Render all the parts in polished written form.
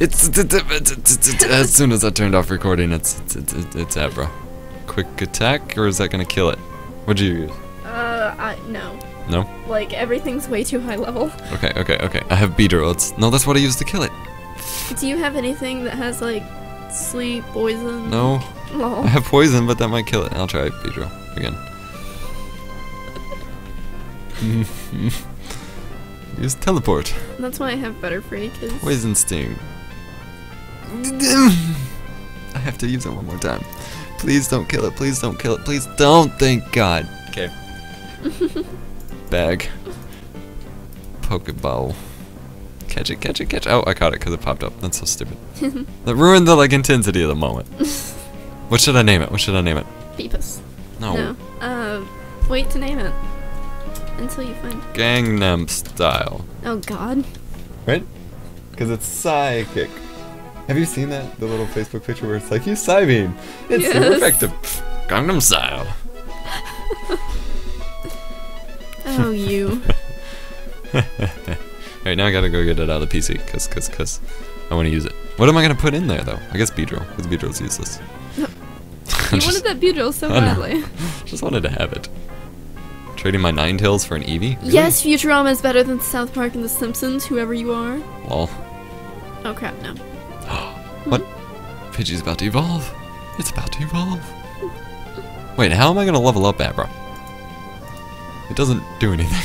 As soon as I turned off recording, it's Abra. Quick attack, or is that gonna kill it? What'd you use? No. No? Like, everything's way too high level. Okay. I have Beedrill. No, that's what I used to kill it. Do you have anything that has, like, sleep, poison? No. Lol. I have poison, but that might kill it. I'll try Beedrill again. Use teleport. That's why I have better free, cause... Poison sting. I have to use it one more time. Please don't kill it. Please don't kill it. Please don't. Thank God. Okay. Bag. Pokeball. Catch it, catch it, catch it. Oh, I caught it because it popped up. That's so stupid. That ruined the intensity of the moment. What should I name it? What should I name it? Peepus. No. Wait to name it. Until you find... Gangnam style. Oh God. Right? Because it's psychic. Have you seen that? The little Facebook picture where it's like, use Psybeam. It's super effective. Gangnam style. Oh, you. Alright, now I gotta go get it out of the PC, cause I wanna use it. What am I gonna put in there, though? I guess Beedrill, because Beedrill's useless. You wanted that Beedrill so badly. Just wanted to have it. Trading my Ninetales for an Eevee? Really? Yes, Futurama is better than South Park and The Simpsons, whoever you are. Lol. Oh crap, no. What? Pidgey's about to evolve. It's about to evolve. Wait, how am I gonna level up Abra? It doesn't do anything.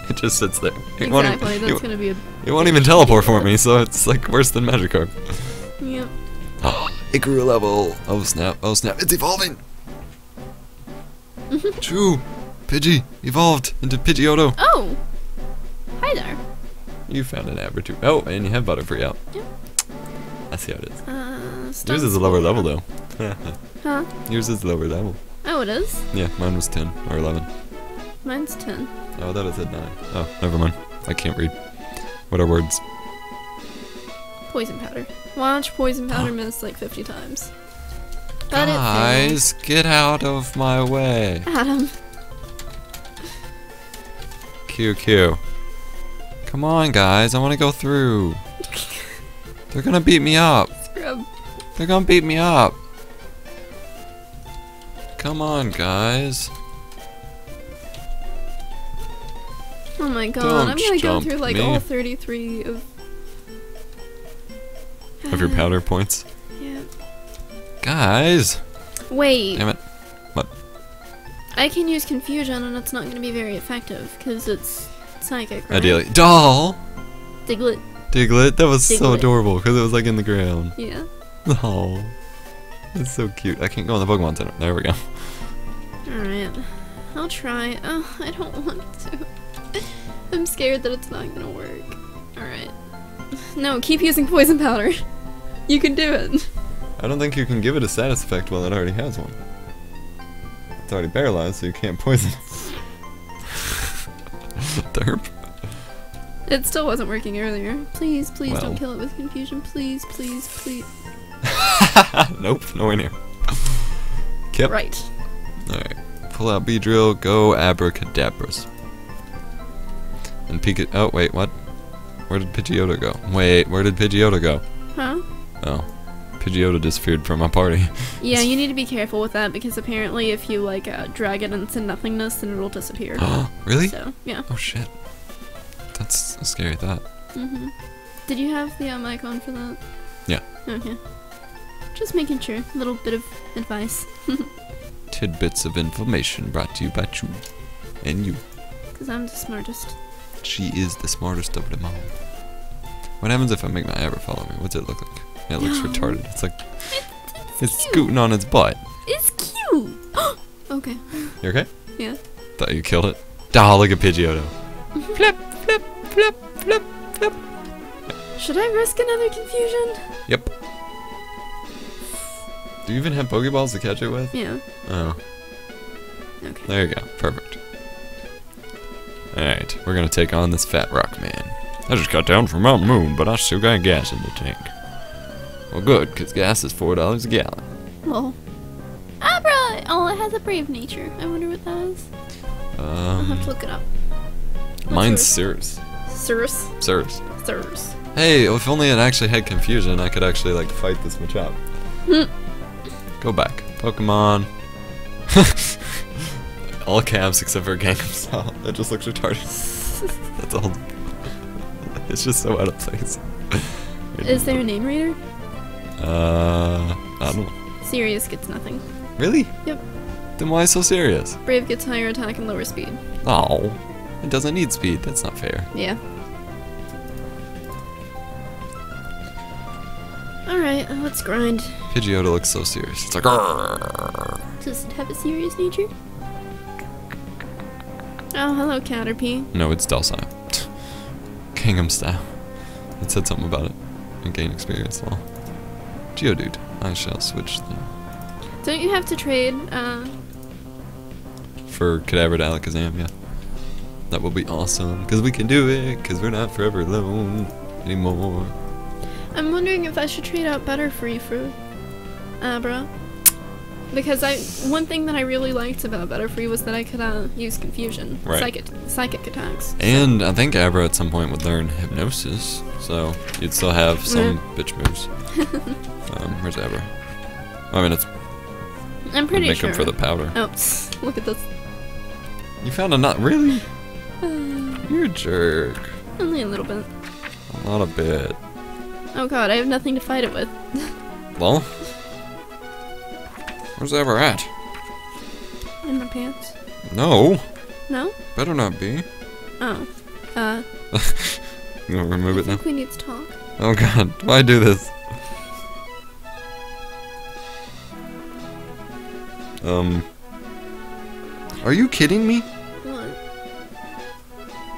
It just sits there. It Exactly, that's gonna be a... It won't even teleport for me, so it's like worse than Magikarp. Yep. It grew a level. Oh snap, it's evolving! Chu! Pidgey evolved into Pidgeotto. Oh! Hi there. You found an Abra too. Oh, and you have Butterfree out. Yep. I see how it is. Yours Yours is a lower level though. Huh? Yours is lower level. Oh, it is? Yeah, mine was 10 or 11. Mine's 10. Oh, I thought it said 9. Oh, never mind. I can't read. What are words? Poison powder. Watch poison powder miss like 50 times. But Guys, get out of my way. Adam. QQ. Come on, guys. I want to go through. They're gonna beat me up. Scrub. They're gonna beat me up. Come on, guys. Oh my God, Don't I'm gonna go jump through like me. all 33 of... Of your powder points. Yeah. Guys. Wait. Damn it. What? I can use confusion and it's not gonna be very effective because it's psychic, right? Ideally. Doll! Diglett. Diglett? That was so Diglett. adorable because it was like in the ground. Yeah. Oh. That's so cute. I can't go in the Pokemon Center. There we go. Alright. I'll try. Oh, I don't want to. I'm scared that it's not gonna work. Alright. No, keep using poison powder. You can do it. I don't think you can give it a status effect while it already has one. It's already paralyzed, so you can't poison it. Derp. It still wasn't working earlier. Please, please Well. don't kill it with confusion. Please, please, please. Nope, nowhere near. Yep. Right. Alright. Pull out Beedrill, go Abracadabras. And Pika. Oh, wait, what? Where did Pidgeotto go? Wait, where did Pidgeotto go? Huh? Oh. Pidgeotto disappeared from my party. Yeah, you need to be careful with that because apparently if you like drag it into nothingness, then it'll disappear. Really? So, yeah. Oh shit. That's a scary thought. Mhm. Did you have the icon for that? Yeah. Okay. Just making sure. A little bit of advice. Tidbits of information brought to you by Chu and you. Because I'm the smartest. She is the smartest of them all. What happens if I make my Abra follow me? What's it look like? It looks No. retarded. It's like it's cute. scooting on its butt. It's cute! Okay. You okay? Yeah. Thought you killed it. Oh, look at Pidgeotto. Flip, flip, flip, flip, flip. Should I risk another confusion? Yep. Do you even have Pokeballs to catch it with? Yeah. Oh. Okay. There you go. Perfect. Alright, we're gonna take on this fat rock man. I just got down from Mount Moon, but I still got gas in the tank. Well, good, because gas is $4 a gallon. Well. Abra! Oh, it has a brave nature. I wonder what that is. I'll have to look it up. Mine's Cirrus. Cirrus? Cirrus. Cirrus. Hey, if only it actually had confusion, I could actually like fight this much up. Go back. Pokemon. All caps except for Gangnam style. That just looks retarded. That's all. It's just so out of place. Is there a name reader? I don't know. Sirius gets nothing. Really? Yep. Then why so serious? Brave gets higher attack and lower speed. Oh, it doesn't need speed. That's not fair. Yeah. Alright, let's grind. Pidgeotto looks so serious. It's like, "Arrgh." Does it have a serious nature? Oh, hello, Caterpie. No, it's docile. Gangnam style. It said something about it. And gain experience law. Geodude, I shall switch them. Don't you have to trade, For Cadaver to Alakazam, yeah. That will be awesome, because we can do it, because we're not forever alone anymore. I'm wondering if I should trade out Butterfree for Abra. Because one thing that I really liked about Butterfree was that I could use confusion, right. psychic attacks. And I think Abra at some point would learn Hypnosis, so you'd still have some bitch moves. Where's Abra? I mean, it's. I'm pretty make sure. him for the powder. Oh, look at this. You found a nut, really? You're a jerk. Only a little bit. Not a bit. Oh god, I have nothing to fight it with. Well, where's Abra at? In my pants. No. No? Better not be. Oh. You want to remove I it now? think we need to talk. Oh god, why do this? Are you kidding me? What?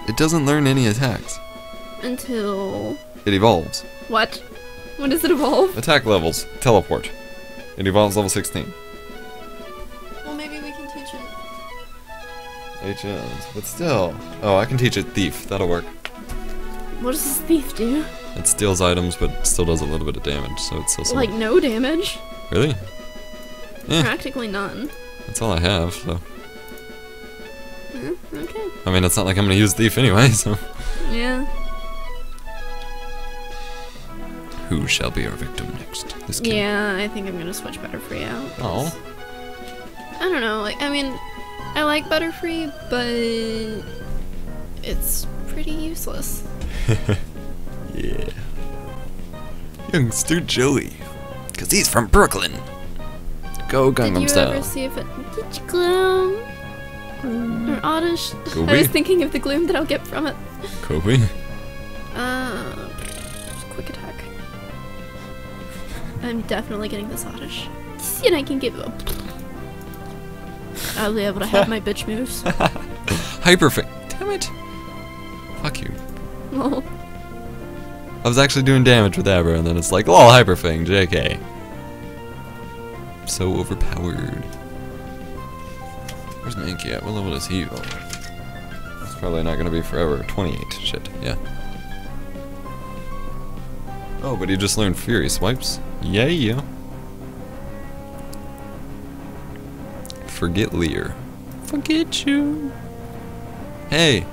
It doesn't learn any attacks. Until... It evolves. What? When does it evolve? Attack levels. Teleport. It evolves level 16. Well, maybe we can teach it. HMs, but still. Oh, I can teach it Thief. That'll work. What does this thief do? It steals items, but still does a little bit of damage, so it's so Like no damage? Really? Yeah, Practically none. that's all I have, so. Okay. I mean, it's not like I'm gonna use Thief anyway, so. Yeah. Who shall be our victim next? This kid. Yeah, I think I'm gonna switch Butterfree out. Oh. I don't know, like, I mean, I like Butterfree, but it's pretty useless. Yeah. Youngster Joey. Cause he's from Brooklyn. Go Gangnam Did you style. ever see if it... Did you Gloom? Or Oddish? Kobe? I was thinking of the gloom that I'll get from it. Kobe? Quick attack. I'm definitely getting this Oddish. And I can give up. I'll be able to have my bitch moves. Hyperfang. Damn it. Fuck you. Lol. I was actually doing damage with Abra, and then it's like, lol, Hyperfang, JK. So overpowered. Where's Mankey at? What level does he evolve? It's probably not gonna be forever. 28. Shit, yeah. Oh, but he just learned Fury Swipes. Yeah. Forget Lear. Forget you. Hey.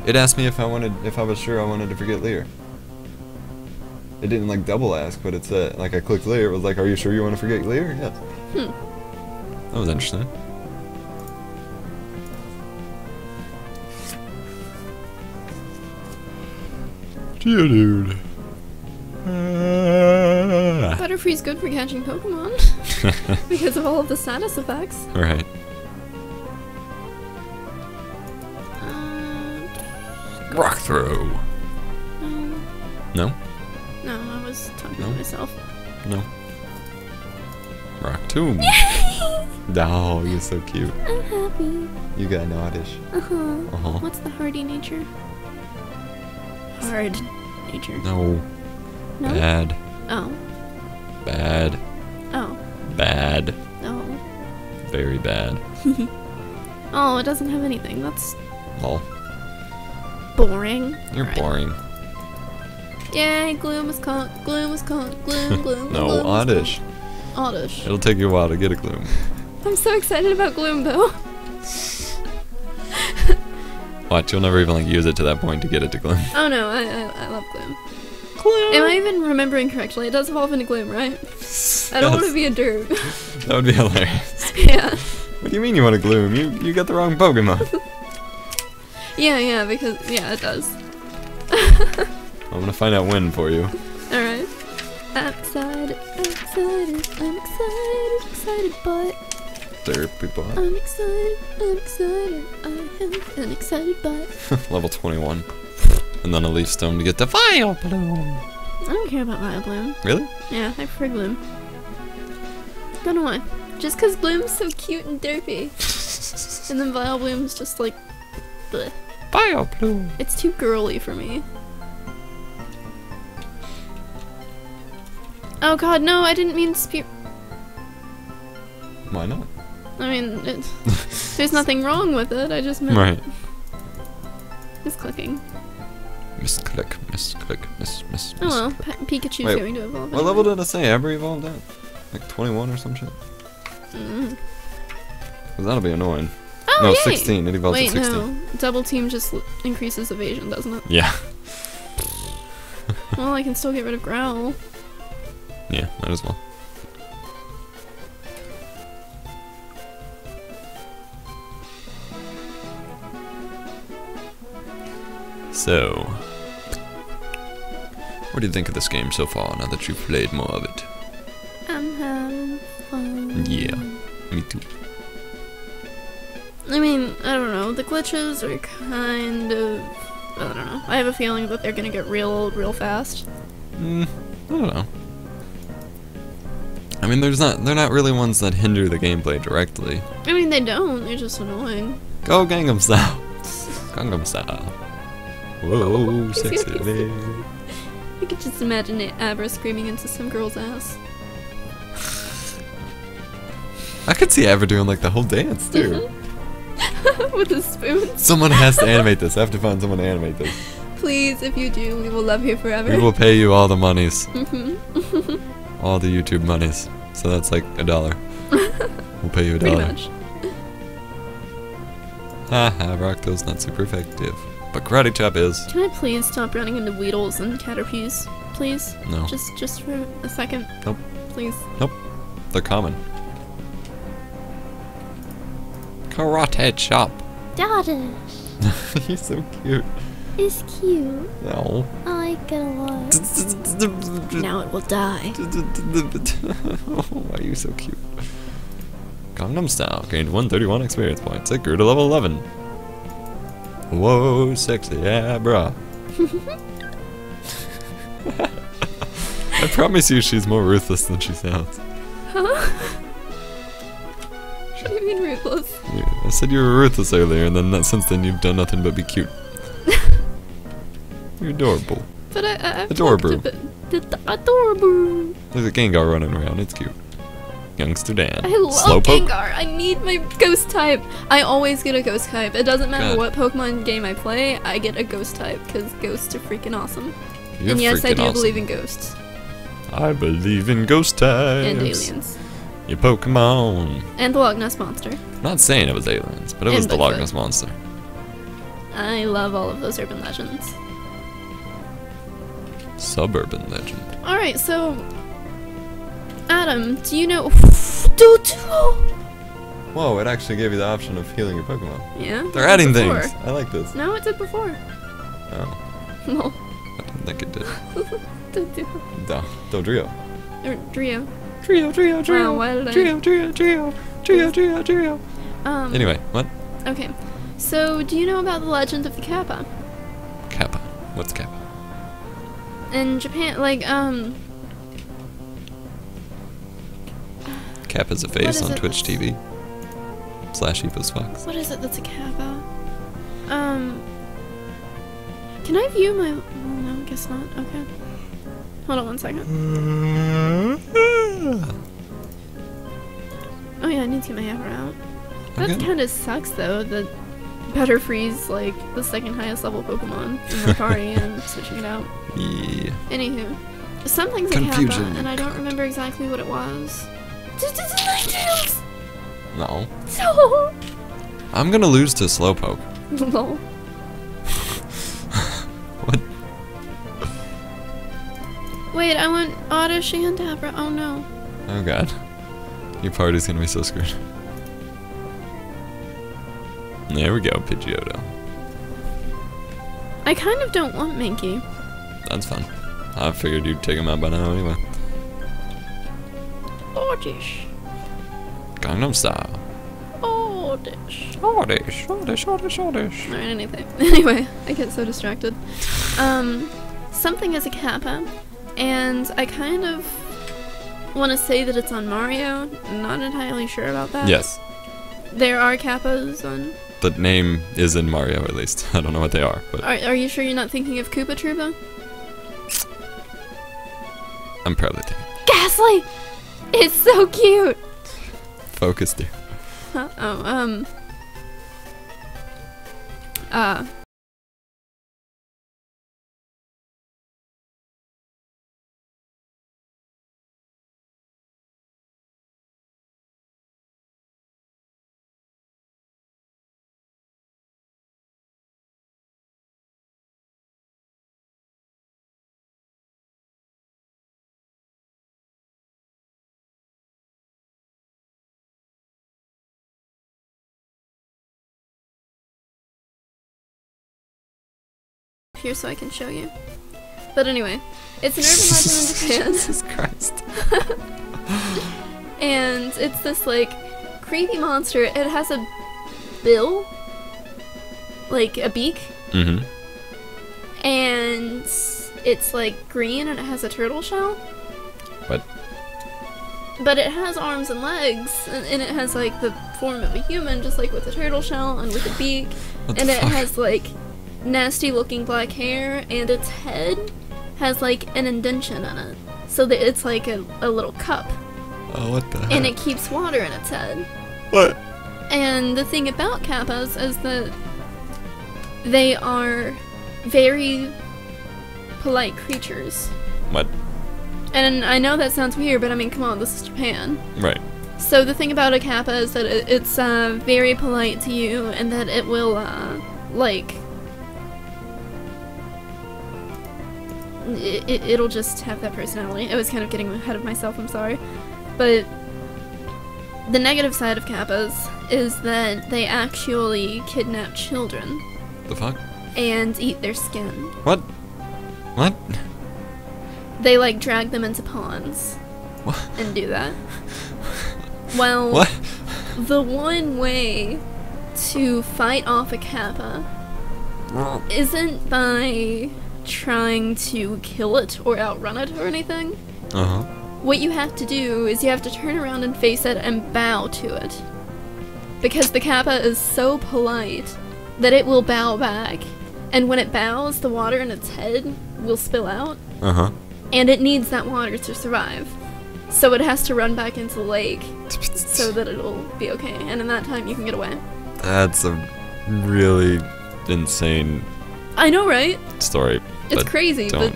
It asked me if I was sure I wanted to forget Lear. It didn't like double ask, but it said, like I clicked Lear, it was like, are you sure you want to forget Lear? Yes. That was interesting. Geodude. Butterfree's good for catching Pokemon. Because of all of the status effects. Right. Rock throw. No? No, I was talking No? to myself. No. Rock tomb. Oh, you're so cute. I'm happy. You got an oddish. Uh-huh. What's the hardy nature? Hard nature. No. No? Bad. Oh. Bad. Oh. Bad. Oh. Very bad. Oh, it doesn't have anything. That's Lol. boring. You're Alright. boring. Yay, Gloom is caught. Gloom is caught. Gloom, Gloom. No, Gloom is oddish. caught. Oddish. It'll take you a while to get a Gloom. I'm so excited about Gloom, though. Watch, you'll never even like use it to that point to get it to Gloom. Oh no, I love Gloom. Gloom! Am I even remembering correctly? It does evolve into Gloom, right? I don't want to be a derp. That would be hilarious. Yeah. What do you mean you want a Gloom? You got the wrong Pokemon. Yeah, because, yeah, it does. I'm gonna find out when for you. Alright. I'm excited, but Derpy boy. I'm excited, I have an excited but. Level 21. And then a Leaf Stone to get the Vileplume. I don't care about Vileplume. Really? Yeah, I prefer Gloom. Don't know why. Just because Gloom's so cute and derpy. And then Vileplume's just like, bleh. Vileplume. It's too girly for me. Oh god, no, I didn't mean spear. Why not? I mean, there's nothing wrong with it, I just meant... Right. Misclicking. Misclick. Oh well, Pikachu's Wait, going to evolve. What level did I say Ever evolved at? Like 21 or some shit? Mm. Cause that'll be annoying. Oh, no, yay! 16. It evolves Wait, at 16. no. Double team just increases evasion, doesn't it? Yeah. Well, I can still get rid of Growl. Yeah, might as well. So, what do you think of this game so far, now that you've played more of it? I'm having fun. Yeah, me too. I mean, I don't know. The glitches are kind of... I don't know. I have a feeling that they're gonna get real old real fast. I don't know. I mean, they're not really ones that hinder the gameplay directly. I mean, they don't. They're just annoying. Go Gangnam style. Gangnam style. Whoa, sexy lady. I could just imagine Abra screaming into some girl's ass. I could see Ever doing like the whole dance too. With a spoon. Someone has to animate this. I have to find someone to animate this. Please, if you do, we will love you forever. We will pay you all the monies. Mhm. All the YouTube monies. So that's like $1. We'll pay you $1. Pretty much. Haha, Rocktail's not super effective. But Karate Chop is. Can I please stop running into Weedles and Caterpies? Please? No. Just for a second. Nope. Please. Nope. They're common. Karate Chop. Daddy. He's so cute. It's cute. No. I like it a lot. Now it will die. Why are you so cute? Gangnam Style gained 131 experience points. It grew to level 11. Whoa, sexy, yeah, bruh. I promise you she's more ruthless than she sounds. Huh? What do you mean ruthless? Yeah, I said you were ruthless earlier, and then since then you've done nothing but be cute. You're adorable. But I've Adorable. Adorable. There's a Gengar running around, it's cute. Youngster Dan. I love Slowpoke. Gengar. I need my ghost type. I always get a ghost type. It doesn't matter what Pokemon game I play, I get a ghost type because ghosts are freaking awesome. You're and yes, I do freaking believe in ghosts. I believe in ghost types. And aliens. Your Pokemon. And the Loch Ness Monster. I'm not saying it was aliens, but it was And the Loch Bigfoot. Ness Monster. I love all of those urban legends. Suburban legend. Alright, so... Adam, do you know... Whoa, it actually gave you the option of healing your Pokemon. Yeah? They're adding before. things. I like this. No, it did before. Oh, No. I didn't think it did. Drio. Dodrio. Or Drio. Trio. Wow, why did I... Trio. Anyway, what? Okay. So, do you know about the legend of the Kappa? Kappa. What's Kappa? In Japan, like, Kappa's a What face is on it Twitch that's- TV. /EposVox. what is it that's a Kappa? Can I view my... Oh, no, I guess not. Okay. Hold on one second. Oh yeah, I need to get my hammer out. That Okay. kind of sucks though, that Butterfree's like the second highest level Pokemon in my party and I'm switching it out. Yeah. Anywho, something's a Confusion. Kappa and I don't remember exactly what it was. Ninetales! No. No! I'm gonna lose to Slowpoke. Lol. What? Wait, I want Oddish and Abra. Oh no. Oh god. Your party's gonna be so screwed. There we go, Pidgeotto. I kind of don't want Minky. That's fun. I figured you'd take him out by now anyway. Oddish. Gangnam style. Oddish. Oddish, Oddish, Oddish, Oddish. Alright, anything. Anyway, I get so distracted. Something is a Kappa, and I kind of want to say that it's on Mario. I'm not entirely sure about that. Yes. There are Kappas on... The name is in Mario, at least. I don't know what they are, but... Are you sure you're not thinking of Koopa Troopa? I'm probably thinking. Ghastly! It's so cute! Focus, dear. Here so I can show you. But anyway, it's an urban legend in Japan. Jesus Christ. And it's this like creepy monster. It has a bill, like a beak. Mm-hmm. And it's like green and it has a turtle shell. What? But it has arms and legs, and it has like the form of a human, just like with a turtle shell and with a beak. What And the it fuck? has like nasty looking black hair, and its head has like an indentation in it, so that it's like a little cup, Oh, what the heck? and it keeps water in its head. What? And the thing about Kappas is that they are very polite creatures. What? And I know that sounds weird, but I mean, come on, this is Japan. Right. So the thing about a Kappa is that it's very polite to you, and that it will like it'll just have that personality. I was kind of getting ahead of myself, I'm sorry. But the negative side of Kappas is that they actually kidnap children The fuck? and eat their skin. What? What? They like drag them into ponds What? and do that. Well, What? the one way to fight off a Kappa isn't by trying to kill it or outrun it or anything. Uh-huh. What you have to do is you have to turn around and face it and bow to it. Because the Kappa is so polite that it will bow back. And when it bows, the water in its head will spill out. Uh-huh. And it needs that water to survive. So it has to run back into the lake so that it'll be okay. And in that time, you can get away. That's a really insane I know, right? story. It's that crazy, but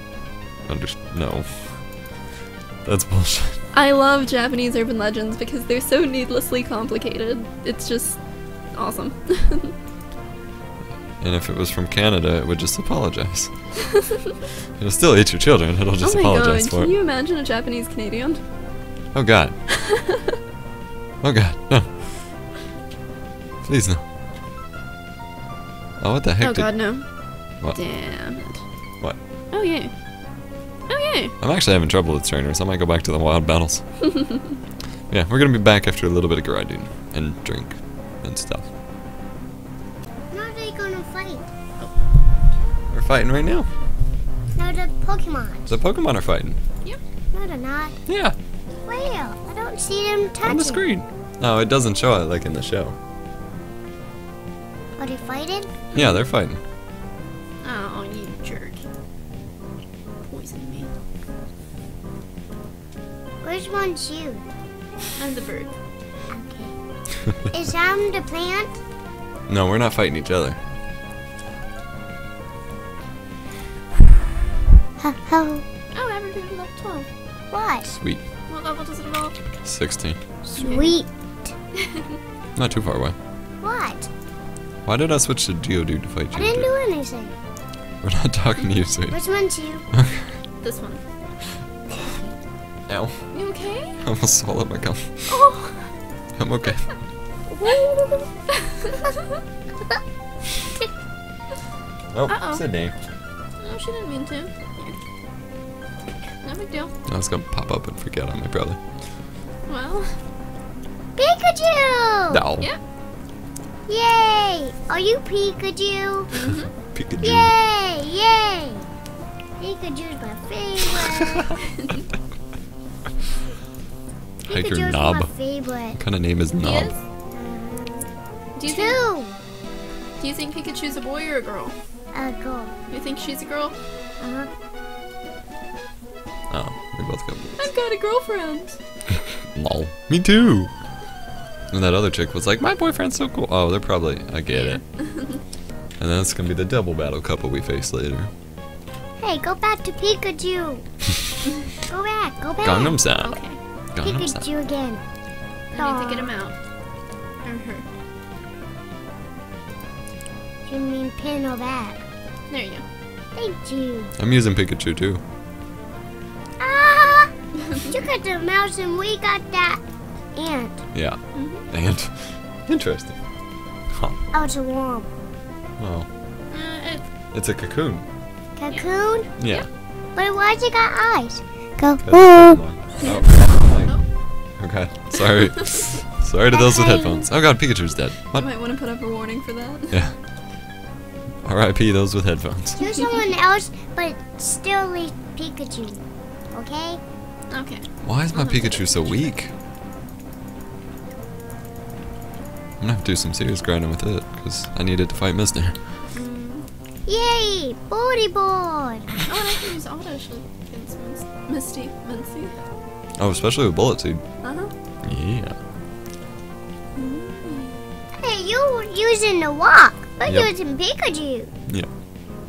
no. That's bullshit. I love Japanese urban legends because they're so needlessly complicated. It's just awesome. And if it was from Canada, it would just apologize. It'll still eat your children, it'll just Oh my apologize god, for can it. you imagine a Japanese Canadian? Oh god. Oh god, no. Please no. Oh, what the heck Oh god, no. What? Damn it. What? Oh yay. Oh yay. I'm actually having trouble with trainers. I might go back to the wild battles. Yeah, we're gonna be back after a little bit of grinding and drink and stuff. Now they're gonna fight. We're fighting right now. No, the Pokemon. The Pokemon are fighting. No, they're not. Yeah, Where? I don't see them touching. on the screen. No, it doesn't show it like in the show. Are they fighting? Yeah, they're fighting. Oh, you jerk. Poison me. Which one's you? I'm the bird. Okay. Is Sam the plant? No, we're not fighting each other. Ho. Oh, everybody level 12. What? Sweet. What level does it evolve? 16. Sweet. Not too far away. What? Why did I switch to Geodude to fight I didn't Geodude? do anything. We're not talking to you, sweet. Which one's you? This one. Ow. You okay? I almost swallowed my gum. Oh. I'm okay. Oh, Uh-oh. Sydney. No, she didn't mean to. Here. No big deal. I was gonna pop up and freak out on my brother. Well. Pikachu! No. Yep. Yay! Are you Pikachu? Pikachu. Yay! Yay! Pikachu's my favorite. Like your Pikachu's knob. my favorite. What kind of name is He Knob? is? Do you think, Two. do you think Pikachu's a boy or a girl? Go. You think she's a girl? Uh-huh. Oh, we both got boys. I've got a girlfriend. Lol. Me too. And that other chick was like, my boyfriend's so cool. Oh, they're probably, I get it. And then it's gonna be the double battle couple we face later. Hey, go back to Pikachu. Go back. Go back. Gangnam Style. Okay. Gangnam Style. Pikachu again. I need to get him out. Or her. You mean pin or back? There you go. Thank you. I'm using Pikachu too. Ah! You got the mouse and we got that ant. Yeah. And interesting. Huh. Oh, it's a worm. Well, It, it's a cocoon. Cocoon? Yeah. But why's it got eyes? Go. Oh. Okay. Sorry. Sorry to those with headphones. Oh god, Pikachu's dead. you What? might want to put up a warning for that. Yeah. R.I.P. those with headphones. Choose someone else, but still leave Pikachu. Okay? Okay. Why is my Pikachu so weak? I'm gonna have to do some serious grinding with it, because I needed to fight Mister. Yay! Booty board! Oh, and I can use auto shield against Misty. Oh, especially with Bullet Seed. Uh-huh. Yeah. Hey, you using the walk. We're Yep. using Pikachu. Yeah.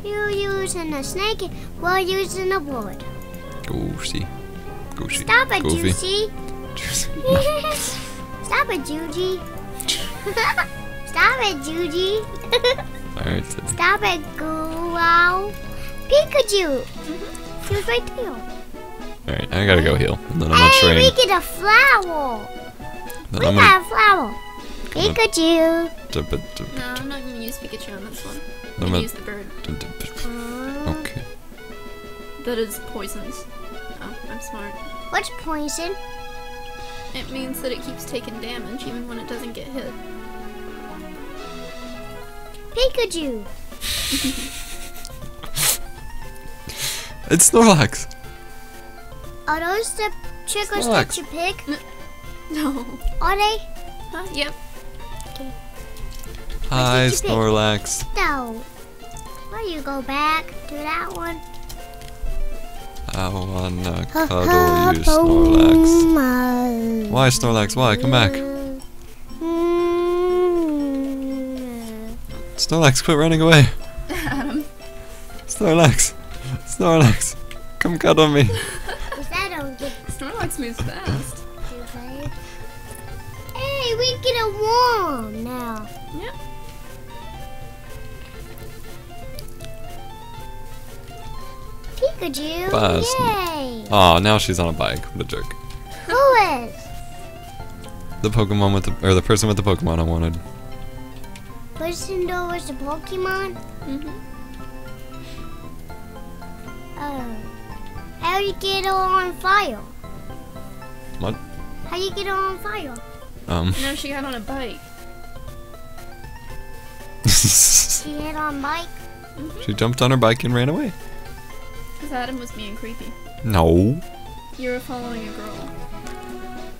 You using the snake. We're using the board. Goosey. Goosey. Stop it, Goofy. Juicy. Juicy. Stop it, Juji. Stop it, Juji. Alright. Stop it, Wow. Pikachu. She was right there. Alright, I gotta go heal. And then I'm gonna Hey, train. we get a flower. Then We I'm got a flower. Pikachu. No, I'm not going to use Pikachu on this one. I'm I'm going to a- use the bird. Okay. That is poisons. Oh, I'm smart. What's poison? It means that it keeps taking damage even when it doesn't get hit. Pikachu. It's Snorlax. Are those the triggers Snorlax. that you pick? No. Are they? Huh? Yep. Hi, did you pick? Snorlax. No. Why you go back to that one? I wanna cuddle you, Snorlax. Why, Snorlax? Why? Come back. Snorlax, quit running away. Adam. Snorlax. Snorlax. Come cuddle me. Cause I don't get Snorlax moves fast. too tired. Hey, we get a worm now. Yep. Pikachu. Buzz. Yay. Oh, now she's on a bike. What a jerk. Who is? The Pokemon with the, or the person with the Pokemon I wanted. Person was the Pokemon? Mm-hmm. Oh. How you get it on fire? What? How you get it on fire? No, she got on a bike. She hit on Mike? She jumped on her bike and ran away. Because Adam was being creepy. No. You were following a girl.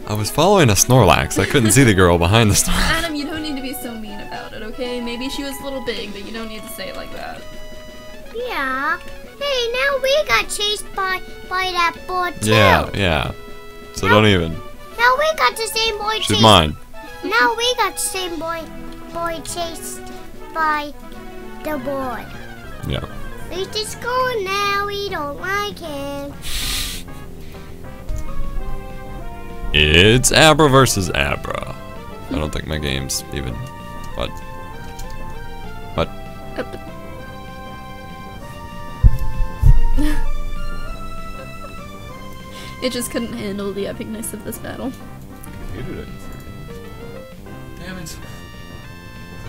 I was following a Snorlax. I couldn't see the girl behind the Snorlax. Adam, you don't need to be so mean about it, okay? Maybe she was a little big, but you don't need to say it like that. Yeah. Hey, now we got chased by that boy too. Yeah. So don't even. Now we got the same boy She's chased. mine. Now we got the same boy chased by the boy. Yeah. He's just going now. We don't like him. It's Abra versus Abra. I don't think my game's even. What? It just couldn't handle the epicness of this battle. Computer didn't. Damn it. So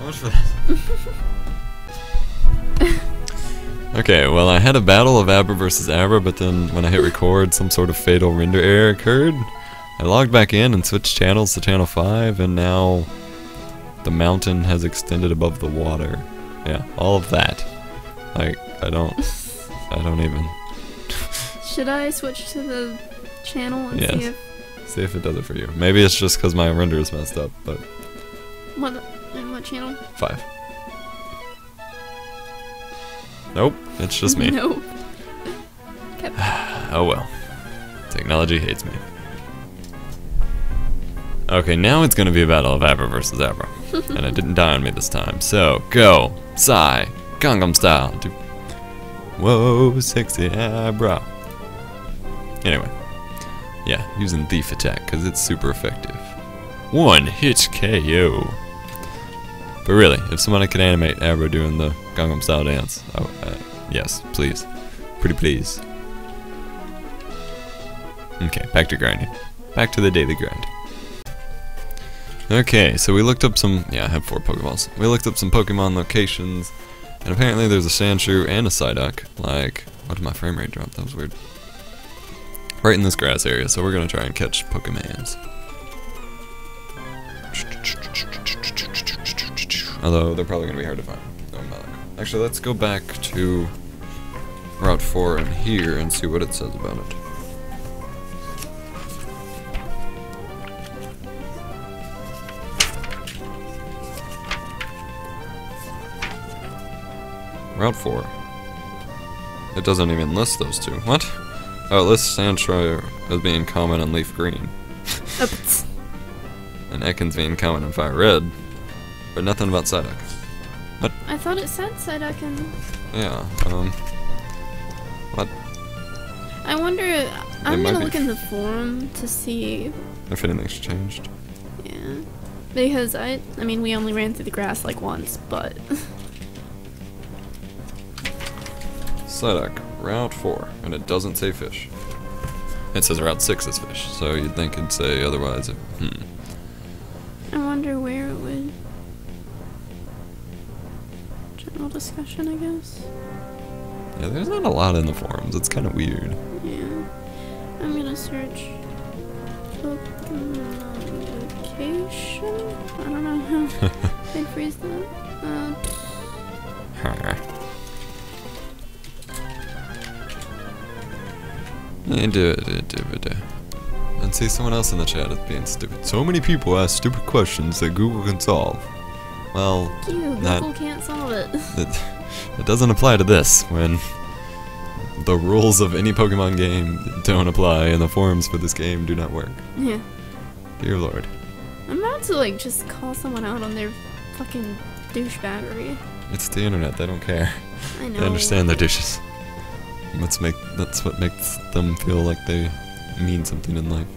much for that. Okay, well I had a battle of Abra versus Abra, but then when I hit record, some sort of fatal render error occurred. I logged back in and switched channels to channel 5, and now the mountain has extended above the water. Yeah, all of that. Like, I don't even. Should I switch to the channel and see if it does it for you. Maybe it's just because my render is messed up, but... What channel? 5. Nope, it's just me. Nope. Oh well. Technology hates me. Okay, now it's gonna be a battle of Abra versus Abra. And it didn't die on me this time. So, go! Psy! Gangnam style! Whoa, sexy Abra! Anyway. Yeah, using Thief Attack, because it's super effective. One hit KO! But really, if somebody could animate Abra doing the Gangnam style dance, yes, please. Pretty please. Okay, back to grinding. Back to the daily grind. Okay, so we looked up some... Yeah, I have 4 Pokeballs. We looked up some Pokemon locations, and apparently there's a Sandshrew and a Psyduck. Like, what did my frame rate drop? That was weird. Right in this grass area, so we're gonna try and catch Pokemans. Although, they're probably gonna be hard to find. Actually, let's go back to Route 4 in here and see what it says about it. Route 4. It doesn't even list those two. What? Oh, it lists Sandshrew as being common in Leaf Green. Oops. And Ekans being common in Fire Red. But nothing about Psyduck. What? I thought it said Psyduck. Yeah, what? I wonder... I'm gonna look in the forum to see... if anything's changed. Yeah. Because I mean, we only ran through the grass like once, but... Psyduck, Route 4, and it doesn't say fish. It says Route 6 is fish, so you'd think it'd say otherwise. I wonder where it would... General discussion, I guess? Yeah, there's not a lot in the forums. It's kind of weird. Yeah. I'm gonna search... Pokemon location? I don't know how I'd phrase that. And see, someone else in the chat is being stupid. So many people ask stupid questions that Google can solve. Well, Google can't solve it. It doesn't apply to this, when the rules of any Pokemon game don't apply and the forums for this game do not work. Yeah. Dear Lord. I'm about to, like, just call someone out on their fucking douchebaggery. It's the internet, they don't care. I know. They understand their douches. That's what makes them feel like they mean something in life.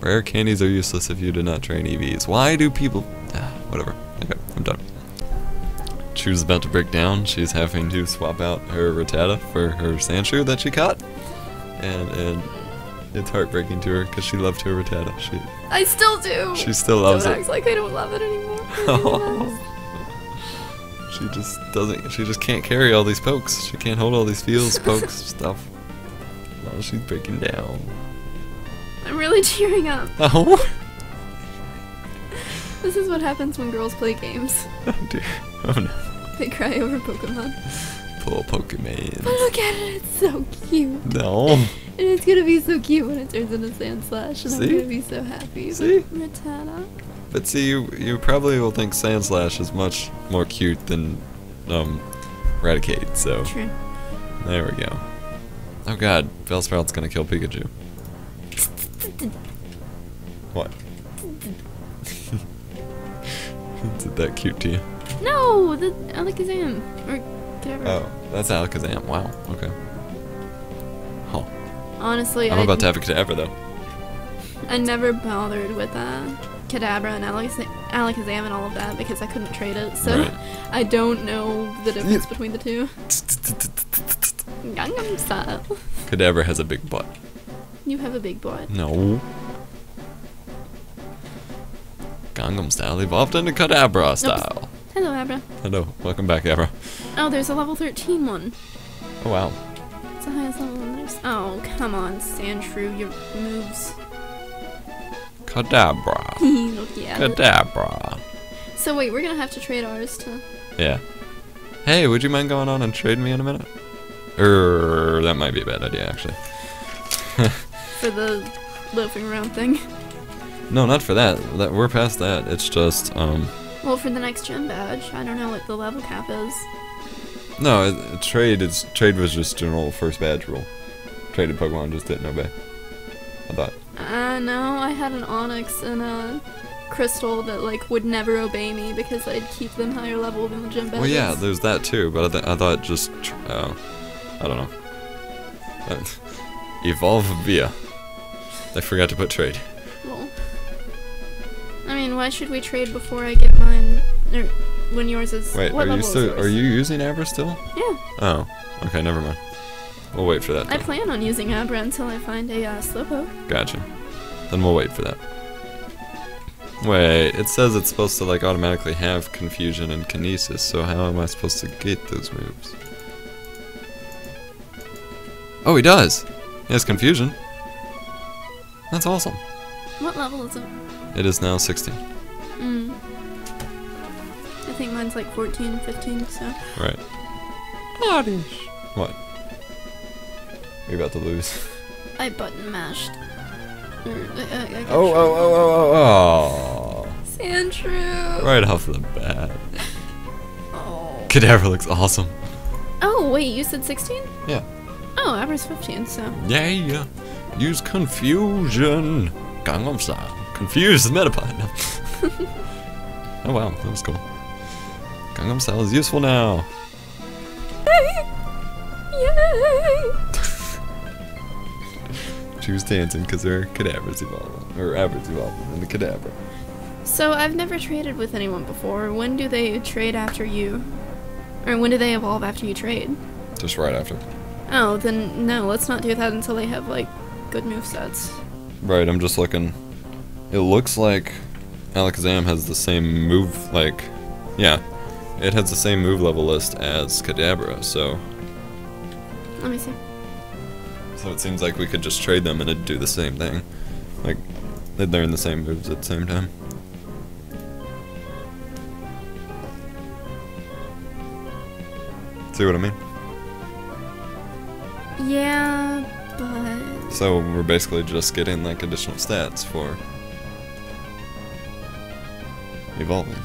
Rare candies are useless if you do not train EVs. Why do people... whatever. Okay, I'm done. Chu's about to break down. She's having to swap out her Rattata for her Sandshrew that she caught. And it's heartbreaking to her because she loved her Rattata. I still do! She still loves it. Acts like I don't love it anymore. She just doesn't... She just can't carry all these pokes. She can't hold all these feels, pokes, stuff. Oh, she's breaking down. I'm really cheering up. Oh. This is what happens when girls play games. Oh dear. Oh no. They cry over Pokemon. Poor Pokemon. But look at it, it's so cute. No. And it's gonna be so cute when it turns into Sandslash, and See? I'm gonna be so happy. See? Rattata. But see, you probably will think Sandslash is much more cute than Raticate, so... True. There we go. Oh god, Bellsprout's gonna kill Pikachu. What? Is it that cute to you? No! The Alakazam! Or whatever. Oh, that's Alakazam. Wow, okay. Huh. Honestly, I'm about to have a Kadabra, though. I never bothered with that. Kadabra and Alakazam and all of that because I couldn't trade it, so Right. I don't know the difference between the two. Gangnam style. Kadabra has a big butt. You have a big butt. No. Gangnam style evolved into Kadabra style. Hello, Abra. Hello, welcome back, Abra. Oh, there's a level 13 one. Oh wow. It's the highest level one there's. Oh, come on, Sandshrew, your moves. Kadabra. Look at it. Kadabra. So wait, we're gonna have to trade ours to. Yeah. Hey, would you mind going on and trading me in a minute? That might be a bad idea, actually. For the loafing around thing. No, not for that. We're past that. It's just, Well, for the next gym badge, I don't know what the level cap is. no, trade was just general first badge rule. Traded Pokemon just didn't obey. I thought. No, I had an Onyx and a Crystal that, like, would never obey me because I'd keep them higher level than the gym badges. Well, yeah, there's that too, but I thought just, I don't know. Evolve via. I forgot to put trade. Well, I mean, why should we trade before I get mine? Or when yours is. Wait, what are you level is still? yours? Are you using Abra still? Yeah. Oh, okay, never mind. We'll wait for that. I Then. plan on using Abra until I find a Slowpoke. Gotcha. Then we'll wait for that. Wait, it says it's supposed to like automatically have confusion and kinesis, so how am I supposed to get those moves? Oh, he does! He has confusion. That's awesome. What level is it? It is now 16. I think mine's like 14, 15, so. Right. What? You're about to lose. I button mashed. I Oh! Sandshrew! Right off the bat. Oh. Kadabra looks awesome. Oh, wait, you said 16? Yeah. Oh, Abra's 15, so. Yeah. Use confusion. Gangnam style. Confuse the Metapod. Oh wow, that was cool. Gangnam style is useful now. Yay! She was dancing because her Kadabra's evolving. Or Abra's evolving into Kadabra. So, I've never traded with anyone before. When do they trade after you? Or when do they evolve after you trade? Just right after. Oh, then no, let's not do that until they have, like, good movesets. Right, I'm just looking. It looks like Alakazam has the same move, like, yeah. It has the same move level list as Kadabra, so. Let me see. So it seems like we could just trade them and it'd do the same thing. Like, they'd learn the same moves at the same time. See what I mean? Yeah, but... So we're basically just getting like additional stats for evolving.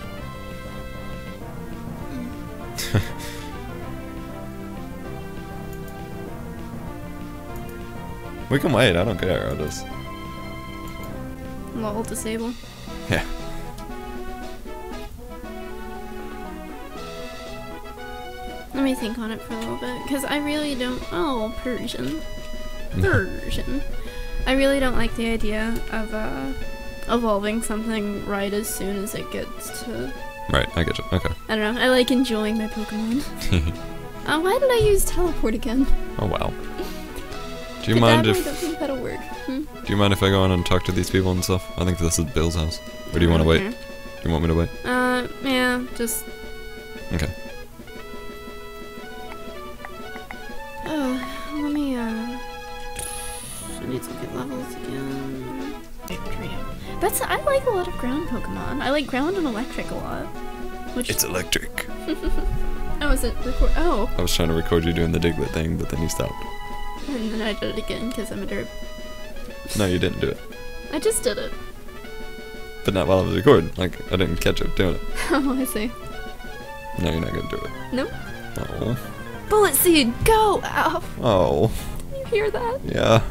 We can wait, I don't care, I'll just... Lol, disable. Yeah. Let me think on it for a little bit, because I really don't... Oh, Persian. Persian. I really don't like the idea of evolving something right as soon as it gets to... Right, I get you, okay. I don't know, I like enjoying my Pokemon. Why did I use teleport again? Oh wow. Do you mind I if... don't think that'll work. Do you mind if I go on and talk to these people and stuff? I think this is Bill's house. Or do you want to wait? Okay. Do you want me to wait? Yeah, just... Okay. Let me, I need to get levels again. I like a lot of ground Pokemon. I like ground and electric a lot. Which... It's electric. Oh, is it record? Oh. I was trying to record you doing the Diglett thing, but then you stopped. And then I did it again because I'm a derp. No, you didn't do it. I just did it. But not while I was recording. Like, I didn't catch up doing it. Oh, I see. No, you're not gonna do it. Nope. Oh. Bullet Seed, go! Ow. Oh. Can you hear that? Yeah.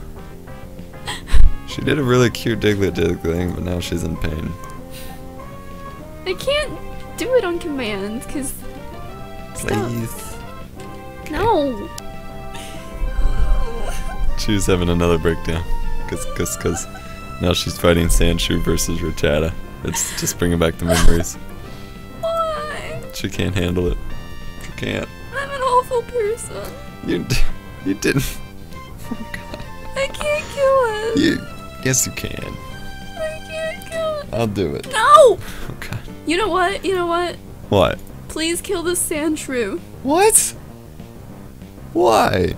She did a really cute Diglett thing, but now she's in pain. I can't do it on command because... Please. No! She was having another breakdown. Cause now she's fighting Sandshrew versus Rattata. It's just bringing back the memories. Why? She can't handle it. She can't. I'm an awful person. You didn't. Oh God. I can't kill it. Yes, you can. I can't kill it. I'll do it. No! Oh God. You know what? You know what? What? Please kill the sand shrew. What? Why?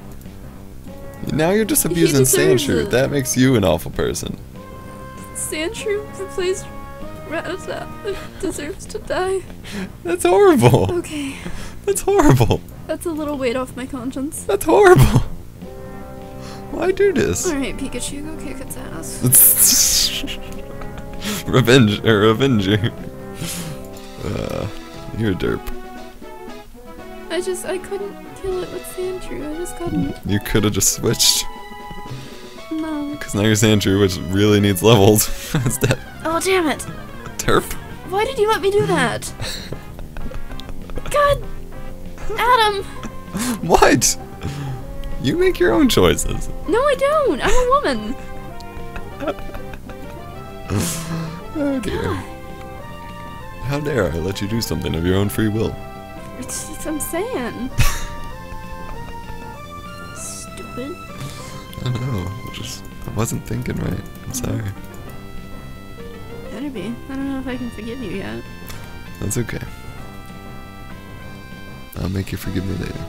Now you're just abusing deserves Sandshrew. it. That makes you an awful person. Sand shrew replaced Ratata deserves to die. That's horrible. Okay. That's horrible. That's a little weight off my conscience. That's horrible. Why do this? Alright, Pikachu, go kick its ass. Revenge, or Avenger. You're a derp. I couldn't kill it with Sandshrew. I just couldn't. You could have just switched. No. Because now your Sandshrew, which really needs leveled, is dead. Oh, damn it. Derp. Why did you let me do that? God! Adam! What? You make your own choices. No, I don't. I'm a woman. Oh dear. God. How dare I let you do something of your own free will? I'm saying. Stupid. I know. I wasn't thinking right. I'm sorry. Better be. I don't know if I can forgive you yet. That's okay. I'll make you forgive me later.